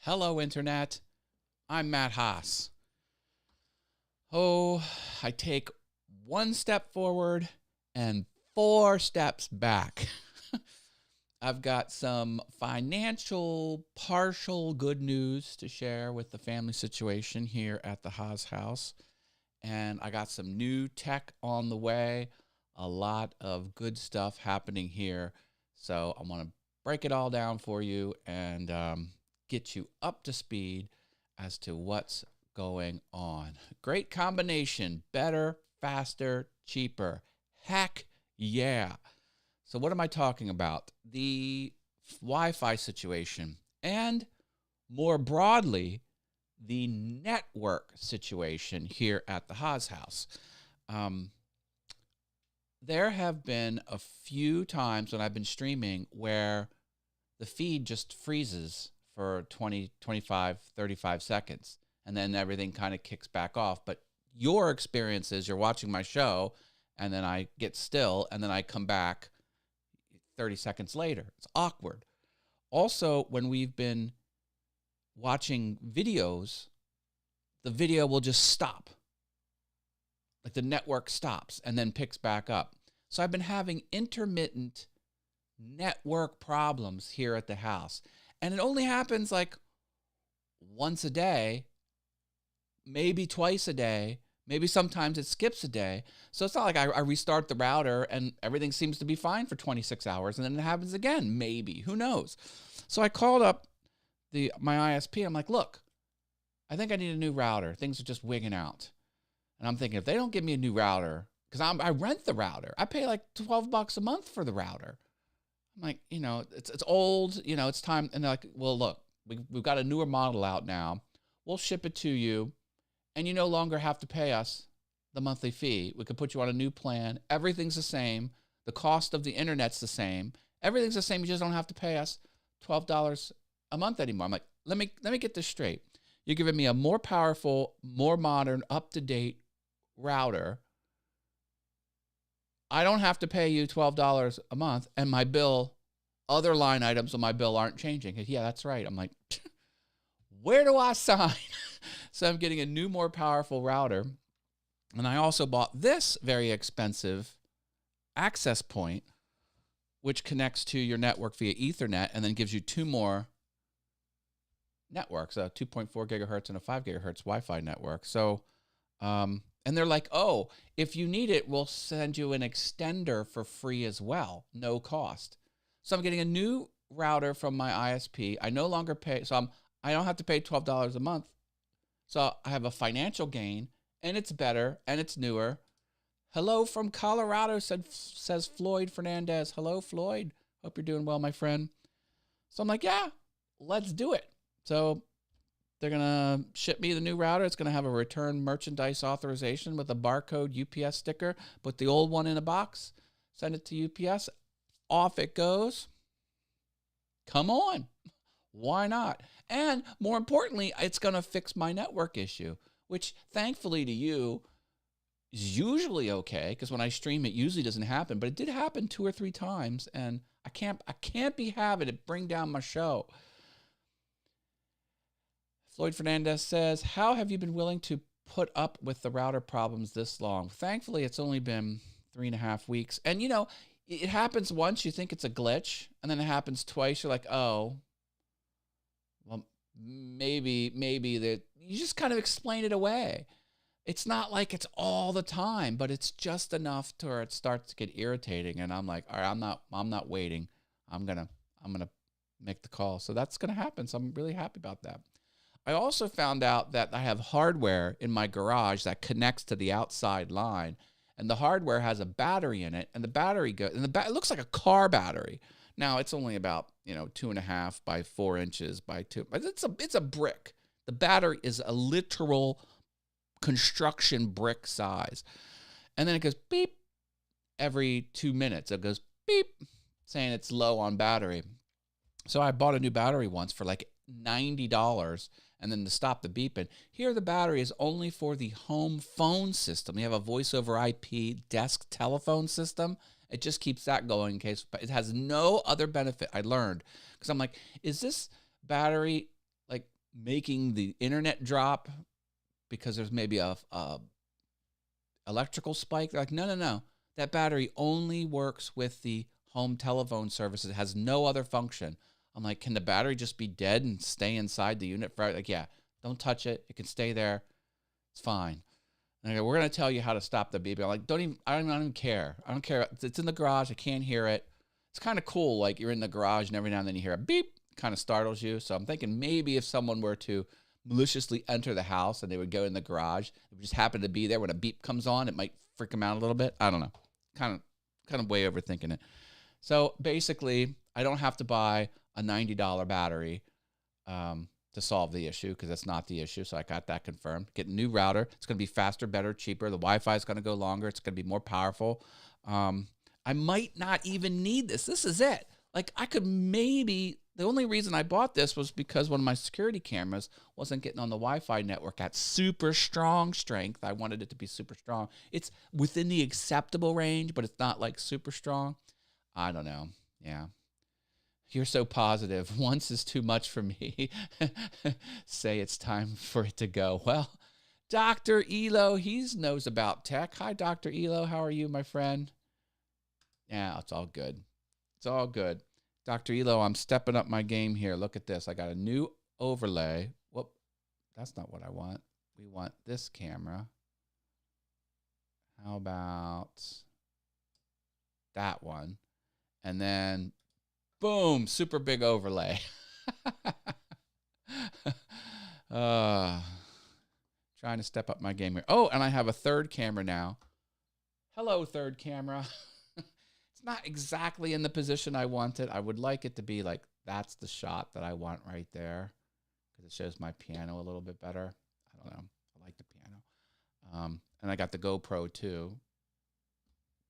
Hello, Internet. I'm Matt Haas. Oh, I take one step forward and 4 steps back. I've got some financial, partial good news to share with the family situation here at the Haas house. And I got some new tech on the way, a lot of good stuff happening here. So I want to break it all down for you and get you up to speed as to what's going on. Great combination. Better, faster, cheaper. Heck yeah. So what am I talking about? The Wi-Fi situation and more broadly, the network situation here at the Haas house. There have been a few times when I've been streaming where the feed just freezes for 20, 25, 35 seconds, and then everything kind of kicks back off. But your experience is you're watching my show, and then I get still, and then I come back 30 seconds later. It's awkward. Also, when we've been watching videos, the video will just stop. Like the network stops and then picks back up. So I've been having intermittent network problems here at the house. And it only happens like once a day, maybe twice a day, maybe sometimes it skips a day. So it's not like I restart the router and everything seems to be fine for 26 hours and then it happens again, maybe. Who knows? So I called up my ISP. I'm like, look, I think I need a new router. Things are just wigging out. And I'm thinking, if they don't give me a new router, because I rent the router. I pay like $12 a month for the router. I'm like, it's old, it's time. And they're like, well, look, we've got a newer model out now. We'll ship it to you, and you no longer have to pay us the monthly fee. We could put you on a new plan. Everything's the same. The cost of the internet's the same. Everything's the same. You just don't have to pay us $12 a month anymore. I'm like, let me get this straight. You're giving me a more powerful, more modern, up-to-date router. I don't have to pay you $12 a month, and my bill, other line items on my bill aren't changing. Yeah, that's right. I'm like, where do I sign? So I'm getting a new, more powerful router. And I also bought this very expensive access point, which connects to your network via Ethernet and then gives you 2 more networks, a 2.4 gigahertz and a 5 gigahertz Wi-Fi network. So, and they're like, oh, if you need it, we'll send you an extender for free as well, no cost. So I'm getting a new router from my ISP. I no longer pay, so I don't have to pay $12 a month. So I have a financial gain, and it's better, and it's newer. Hello from Colorado, says Floyd Fernandez. Hello, Floyd. Hope you're doing well, my friend. So I'm like, yeah, let's do it. So they're going to ship me the new router. It's going to have a return merchandise authorization with a barcode UPS sticker. Put the old one in a box. Send it to UPS. Off it goes. Come on. Why not? And more importantly, it's going to fix my network issue, which thankfully to you is usually okay, because when I stream, it usually doesn't happen. But it did happen 2 or 3 times, and I can't be having it bring down my show. Floyd Fernandez says, how have you been willing to put up with the router problems this long? Thankfully, it's only been 3.5 weeks. And, it happens once, you think it's a glitch, and then it happens twice. You're like, oh, well, maybe that you just kind of explain it away. It's not like it's all the time, but it's just enough to where it starts to get irritating. And I'm like, all right, I'm not waiting. I'm gonna make the call. So that's gonna happen. So I'm really happy about that. I also found out that I have hardware in my garage that connects to the outside line, and the hardware has a battery in it, and the battery it looks like a car battery. Now it's only about 2.5 by 4 inches by 2, but it's a brick. The battery is a literal construction brick size, and then it goes beep every 2 minutes. It goes beep, saying it's low on battery. So I bought a new battery once for like $90, and then to stop the beeping. Here, the battery is only for the home phone system. You have a voice over IP desk telephone system. It just keeps that going in case, but it has no other benefit. I learned, because I'm like, is this battery like making the internet drop because there's maybe a electrical spike. They're like, no. That battery only works with the home telephone services. It has no other function. I'm like, can the battery just be dead and stay inside the unit? Like, yeah, don't touch it. It can stay there. It's fine. And I go, we're going to tell you how to stop the beeping. I'm like, I don't even care. I don't care. It's in the garage. I can't hear it. It's kind of cool. Like you're in the garage and every now and then you hear a beep. Kind of startles you. So I'm thinking maybe if someone were to maliciously enter the house and they would go in the garage, it would just happen to be there when a beep comes on, it might freak them out a little bit. I don't know. Kind of way overthinking it. So basically, I don't have to buy a $90 battery to solve the issue because that's not the issue. So I got that confirmed. Get a new router. It's going to be faster, better, cheaper. The Wi-Fi is going to go longer. It's going to be more powerful. I might not even need this. This is it. Like I could maybe, the only reason I bought this was because one of my security cameras wasn't getting on the Wi-Fi network at super strong strength. I wanted it to be super strong. It's within the acceptable range, but it's not like super strong. I don't know. Yeah. You're so positive. Once is too much for me. Say it's time for it to go. Well, Dr. Elo, he knows about tech. Hi, Dr. Elo. How are you, my friend? Yeah, it's all good. It's all good. Dr. Elo, I'm stepping up my game here. Look at this. I got a new overlay. Whoop. That's not what I want. We want this camera. How about that one? And then, boom, super big overlay. Trying to step up my game here. Oh, and I have a third camera now. Hello, third camera. It's not exactly in the position I wanted. I would like it to be like, that's the shot that I want right there because it shows my piano a little bit better. I don't know. I like the piano. And I got the GoPro too.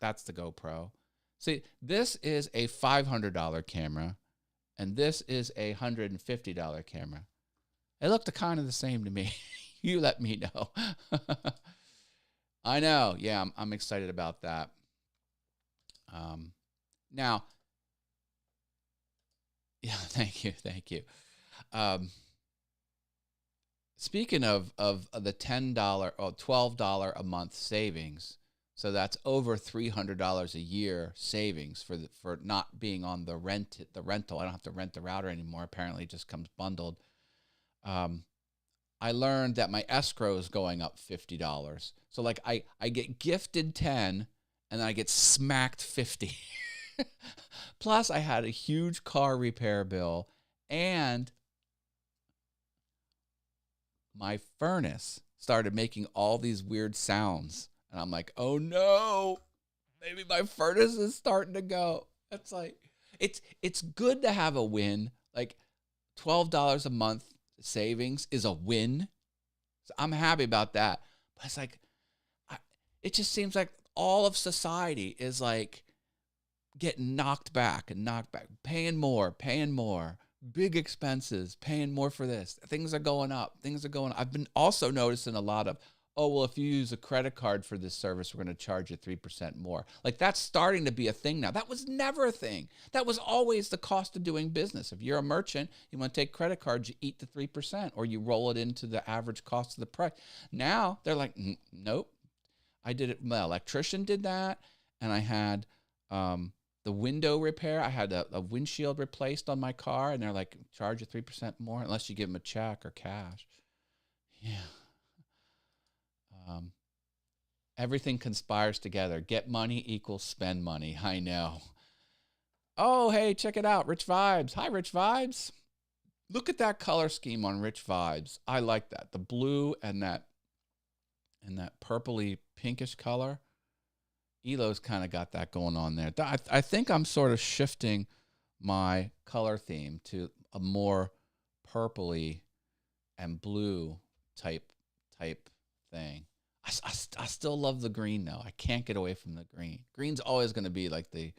That's the GoPro. See, this is a $500 camera, and this is a $150 camera. They look kind of the same to me. You let me know. I know. Yeah, I'm excited about that. Now, yeah, thank you. Speaking of the $10 or $12 a month savings, so that's over $300 a year savings for not being on the rental. I don't have to rent the router anymore. Apparently, it just comes bundled. I learned that my escrow is going up $50. So like I get gifted 10 and then I get smacked 50. Plus I had a huge car repair bill and my furnace started making all these weird sounds. And I'm like, oh no, maybe my furnace is starting to go. It's like, it's good to have a win. Like $12 a month savings is a win. So I'm happy about that. But it's like, it just seems like all of society is like getting knocked back, paying more, big expenses, paying more for this. Things are going up. I've been also noticing a lot of, oh, well, if you use a credit card for this service, we're going to charge you 3% more. Like that's starting to be a thing now. That was never a thing. That was always the cost of doing business. If you're a merchant, you want to take credit cards, you eat the 3% or you roll it into the average cost of the price. Now they're like, nope. I did it. My electrician did that. And I had the window repair. I had a windshield replaced on my car and they're like, charge you 3% more unless you give them a check or cash. Yeah. Everything conspires together. Get money equals spend money. I know. Oh, hey, check it out. Rich Vibes. Hi, Rich Vibes. Look at that color scheme on Rich Vibes. I like that. The blue and that purpley pinkish color. Elo's kind of got that going on there. I think I'm sort of shifting my color theme to a more purpley and blue type thing. I still love the green though. I can't get away from the green. Green's always going to be like the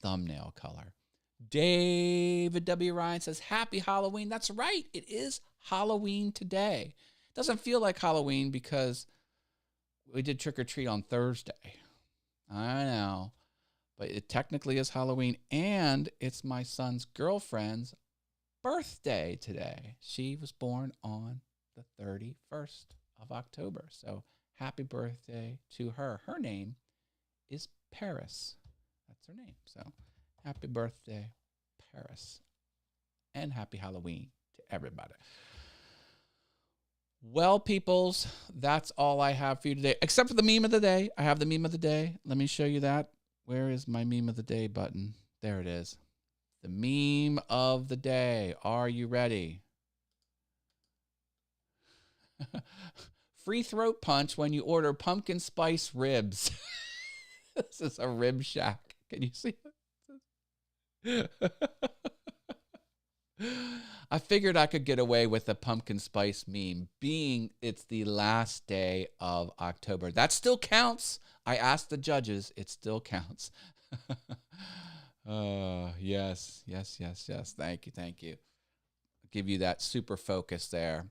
thumbnail color. David W. Ryan says, happy Halloween. That's right. It is Halloween today. It doesn't feel like Halloween because we did trick or treat on Thursday. I know. But it technically is Halloween and it's my son's girlfriend's birthday today. She was born on the 31st of October. So happy birthday to her. Her name is Paris. That's her name. So happy birthday, Paris. And happy Halloween to everybody. Well, peoples, that's all I have for you today, except for the meme of the day. I have the meme of the day. Let me show you that. Where is my meme of the day button? There it is. The meme of the day. Are you ready? Free throat punch when you order pumpkin spice ribs. This is a rib shack. Can you see it? I figured I could get away with a pumpkin spice meme, being it's the last day of October. That still counts. I asked the judges. It still counts. Yes. Thank you. I'll give you that super focus there.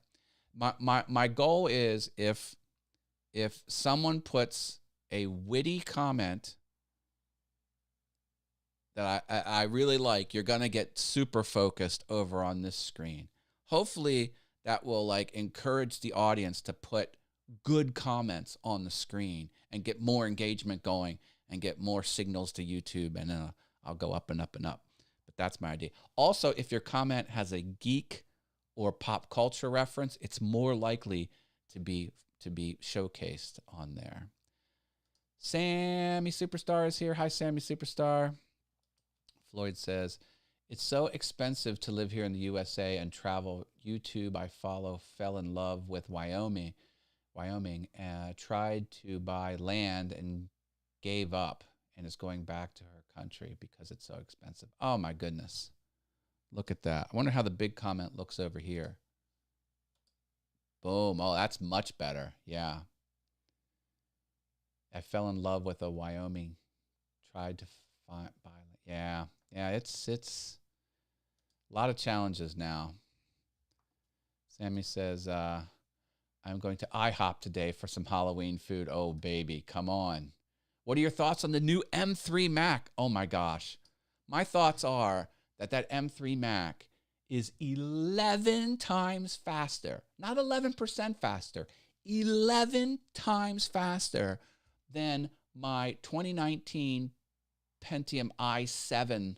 My goal is if someone puts a witty comment that I really like, you're going to get super focused over on this screen. Hopefully that will like encourage the audience to put good comments on the screen and get more engagement going and get more signals to YouTube, and then I'll go up and up and up. But that's my idea. Also, if your comment has a geek or pop culture reference, it's more likely to be showcased on there. Sammy Superstar is here. Hi, Sammy Superstar. Floyd says, it's so expensive to live here in the USA and travel. YouTube I follow fell in love with Wyoming, tried to buy land and gave up and is going back to her country because it's so expensive. Oh, my goodness. Look at that. I wonder how the big comment looks over here. Boom. Oh, that's much better. Yeah. I fell in love with a Wyoming. Tried to buy. Yeah. It's a lot of challenges now. Sammy says, I'm going to IHOP today for some Halloween food. Oh, baby, come on. What are your thoughts on the new M3 Mac? Oh, my gosh. My thoughts are that M3 Mac is 11 times faster, not 11% faster, 11 times faster than my 2019 Pentium i7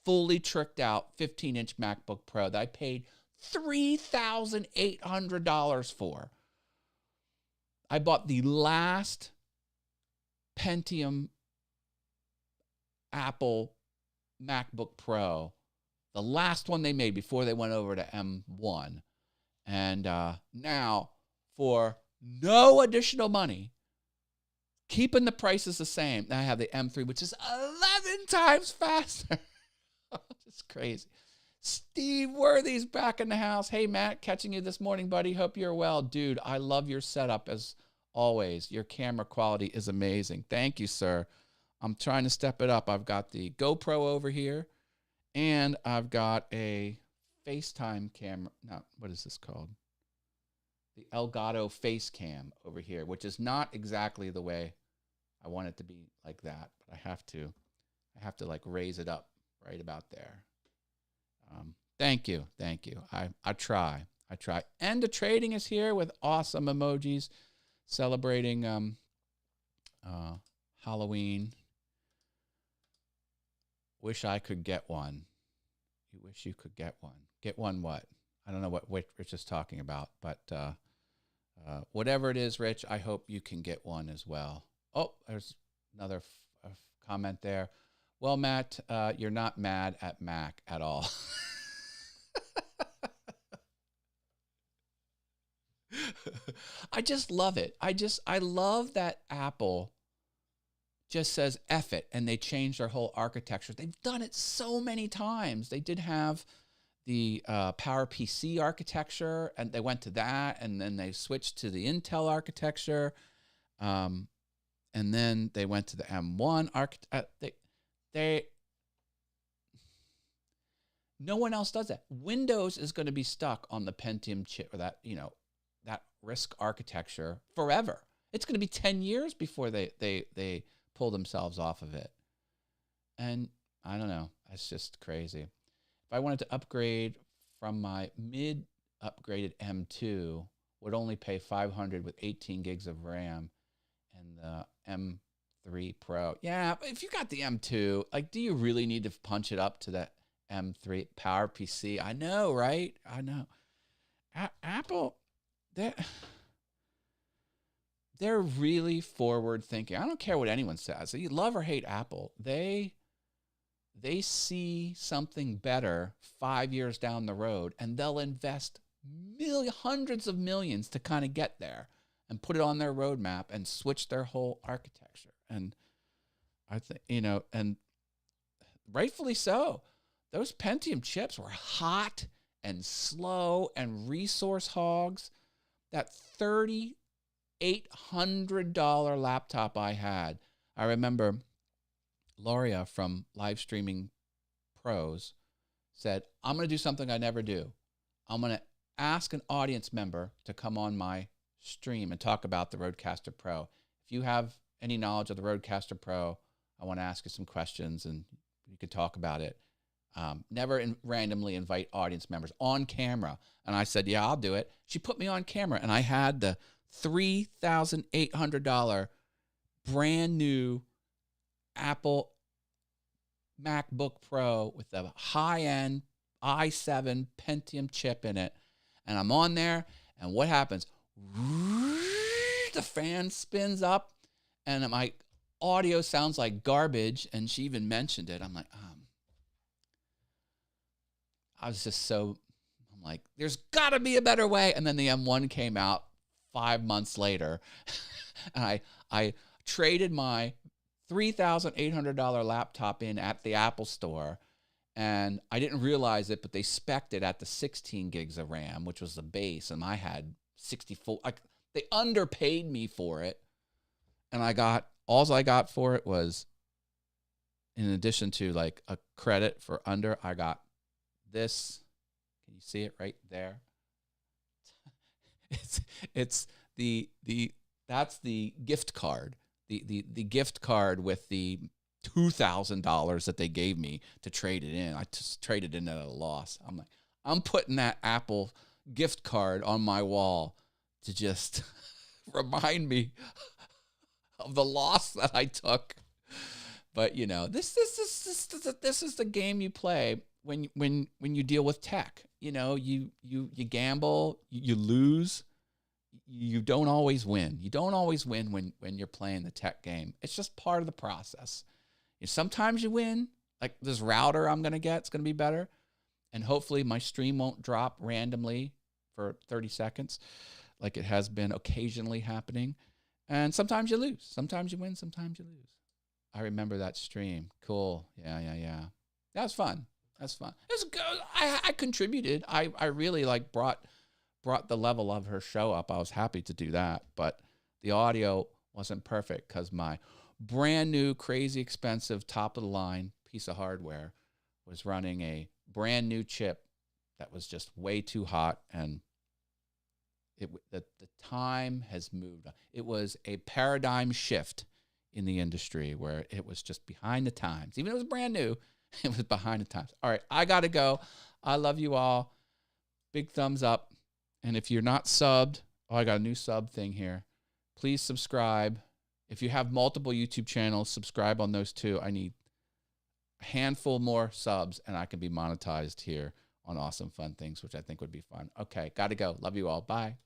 fully tricked out 15-inch MacBook Pro that I paid $3,800 for. I bought the last Pentium Apple MacBook Pro, the last one they made before they went over to M1. And now, for no additional money, keeping the prices the same, I have the M3, which is 11 times faster. It's crazy. Steve Worthy's back in the house. Hey, Matt, catching you this morning, buddy. Hope you're well. Dude, I love your setup as always. Your camera quality is amazing. Thank you, sir. I'm trying to step it up. I've got the GoPro over here, and I've got a FaceTime camera. No, what is this called? The Elgato Face Cam over here, which is not exactly the way I want it to be like that, but I have to like raise it up right about there. Thank you. I try. And the trading is here with awesome emojis celebrating Halloween. Wish I could get one. You wish you could get one. Get one what? I don't know what Rich is talking about, but whatever it is, Rich, I hope you can get one as well. Oh, there's another comment there. Well, Matt, you're not mad at Mac at all. I just love it. I love that Apple just says F it, and they change their whole architecture. They've done it so many times. They did have the PowerPC architecture, and they went to that, and then they switched to the Intel architecture, and then they went to the M1 architecture. No one else does that. Windows is going to be stuck on the Pentium chip, or that RISC architecture forever. It's going to be 10 years before they pull themselves off of it. And I don't know. It's just crazy. if I wanted to upgrade from my mid upgraded M2, would only pay 500 with 18 gigs of RAM, and the M3 Pro. Yeah, but if you got the M2, like, do you really need to punch it up to that M3 Power PC? I know, right? I know. Apple, they're really forward thinking. I don't care what anyone says. You love or hate Apple. They see something better 5 years down the road, and they'll invest hundreds of millions to kind of get there and put it on their roadmap and switch their whole architecture. And I think, and rightfully so. Those Pentium chips were hot and slow and resource hogs. That $3,800 laptop I had, I remember Loria from Live Streaming Pros said, I'm going to do something I never do. I'm going to ask an audience member to come on my stream and talk about the Rodecaster Pro. If you have any knowledge of the Rodecaster Pro, I want to ask you some questions and you could talk about it. Never randomly invite audience members on camera. And I said, yeah, I'll do it. She put me on camera, and I had the $3,800 brand new Apple MacBook Pro with the high-end i7 Pentium chip in it. And I'm on there, and what happens? The fan spins up, and my audio sounds like garbage, and she even mentioned it. I'm like, I was just I'm like, there's got to be a better way. And then the M1 came out 5 months later, and I traded my $3,800 laptop in at the Apple Store, and I didn't realize it, but they spec'd it at the 16 gigs of RAM, which was the base, and I had 64. They underpaid me for it, and all I got for it was, in addition to like a credit for under, I got this. Can you see it right there? It's that's the gift card. The gift card with the $2,000 that they gave me to trade it in. I just traded in at a loss. I'm like, I'm putting that Apple gift card on my wall to just remind me of the loss that I took. But this is the game you play when you deal with tech. You gamble, you lose. You don't always win. You don't always win when you're playing the tech game. It's just part of the process. Sometimes you win, like this router I'm going to get, it's going to be better. And hopefully my stream won't drop randomly for 30 seconds like it has been occasionally happening. And sometimes you lose. Sometimes you win, sometimes you lose. I remember that stream. Cool. Yeah. That was fun. That's fun. It was good. I contributed. I really brought the level of her show up. I was happy to do that, but the audio wasn't perfect because my brand new, crazy expensive, top of the line piece of hardware was running a brand new chip that was just way too hot, and the time has moved. It was a paradigm shift in the industry where it was just behind the times. Even though it was brand new, it was behind the times. All right, I got to go. I love you all. Big thumbs up. And if you're not subbed, I got a new sub thing here. Please subscribe. If you have multiple YouTube channels, subscribe on those too. I need a handful more subs, and I can be monetized here on Awesome Fun Things, which I think would be fun. Okay, got to go. Love you all. Bye.